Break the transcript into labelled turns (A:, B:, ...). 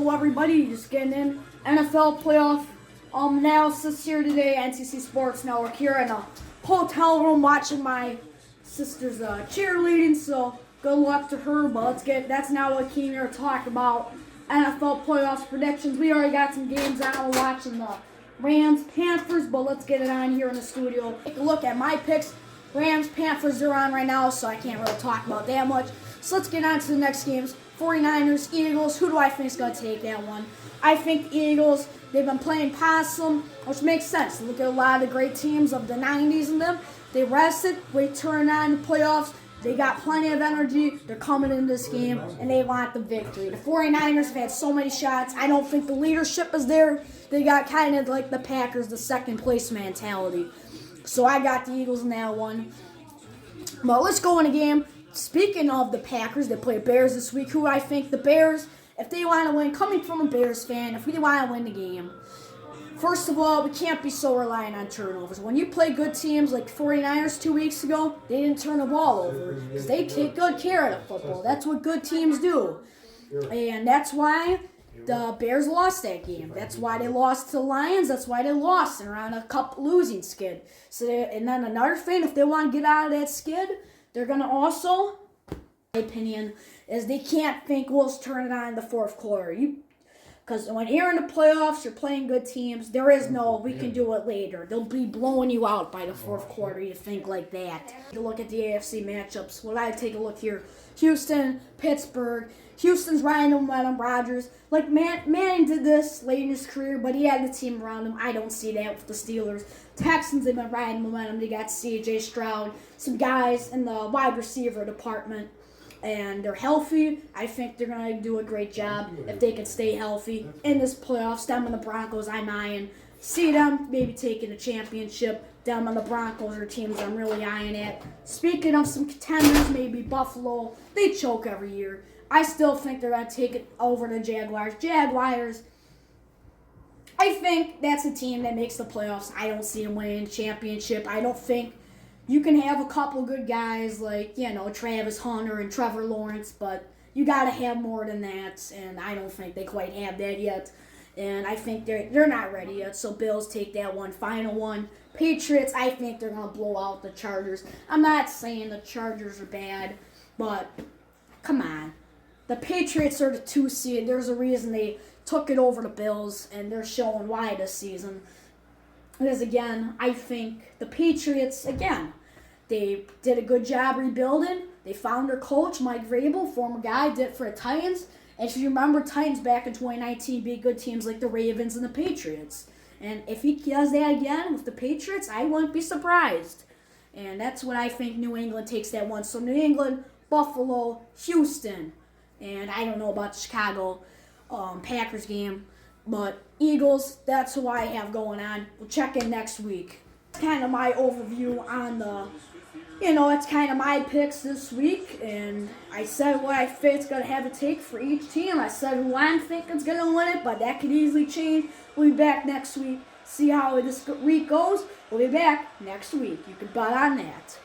A: Hello everybody, just getting in NFL playoff analysis here today. NCC Sports Network here in a hotel room watching my sister's cheerleading, so good luck to her. But that's not what came here to talk about. NFL playoffs predictions. We already got some games on. We're watching the Rams Panthers, but let's get it on here in the studio. Take a look at my picks. Rams Panthers are on right now, so I can't really talk about that much. So let's get on to the next games. 49ers, Eagles. Who do I think is going to take that one? I think the Eagles, they've been playing possum, which makes sense. Look at a lot of the great teams of the 90s and them. They rested, they turned on the playoffs. They got plenty of energy. They're coming in this game, and they want the victory. The 49ers have had so many shots. I don't think the leadership is there. They got kind of like the Packers, the second place mentality. So I got the Eagles in that one. But let's go in a game. Speaking of the Packers, they play Bears this week. Who I think the Bears, if they want to win, coming from a Bears fan, if we want to win the game, first of all, we can't be so reliant on turnovers. When you play good teams like the 49ers 2 weeks ago, they didn't turn the ball over because they take good care of the football. That's what good teams do. And that's why the Bears lost that game. That's why they lost to the Lions. That's why they lost and are on a cup losing skid. And then another thing, if they want to get out of that skid, they're going to also, my opinion, is they can't think, well, let's turn it on in the fourth quarter. Because when you're in the playoffs, you're playing good teams, there is no, we can do it later. They'll be blowing you out by the fourth quarter, you think like that. Take a look at the AFC matchups. Well, I take a look here. Houston, Pittsburgh. Houston's riding the momentum. Rodgers. Like, Manning did this late in his career, but he had the team around him. I don't see that with the Steelers. Texans, they've been riding momentum. They got C.J. Stroud, some guys in the wide receiver department, and they're healthy. I think they're going to do a great job if they can stay healthy in this playoffs. Them and the Broncos, I'm eyeing. See them maybe taking a championship. Them and the Broncos are teams I'm really eyeing at. Speaking of some contenders, maybe Buffalo. They choke every year. I still think they're going to take it over the Jaguars. Jaguars, I think that's a team that makes the playoffs. I don't see them winning a championship. I don't think you can have a couple good guys like, Travis Hunter and Trevor Lawrence, but you got to have more than that, and I don't think they quite have that yet. And I think they're not ready yet, so Bills take that one, final one. Patriots, I think they're going to blow out the Chargers. I'm not saying the Chargers are bad, but come on. The Patriots are the 2 seed. There's a reason they took it over the Bills, and they're showing why this season. Because, again, I think the Patriots, again, they did a good job rebuilding. They found their coach, Mike Vrabel, former guy, did it for the Titans. And if you remember, Titans back in 2019 beat good teams like the Ravens and the Patriots. And if he does that again with the Patriots, I wouldn't be surprised. And that's what I think New England takes that one. So New England, Buffalo, Houston. And I don't know about the Chicago Packers game. But Eagles, that's who I have going on. We'll check in next week. Kind of my overview on the, it's kind of my picks this week. And I said what I think it's going to have to take for each team. I said who I'm thinking is going to win it, but that could easily change. We'll be back next week. See how this week goes. We'll be back next week. You can bet on that.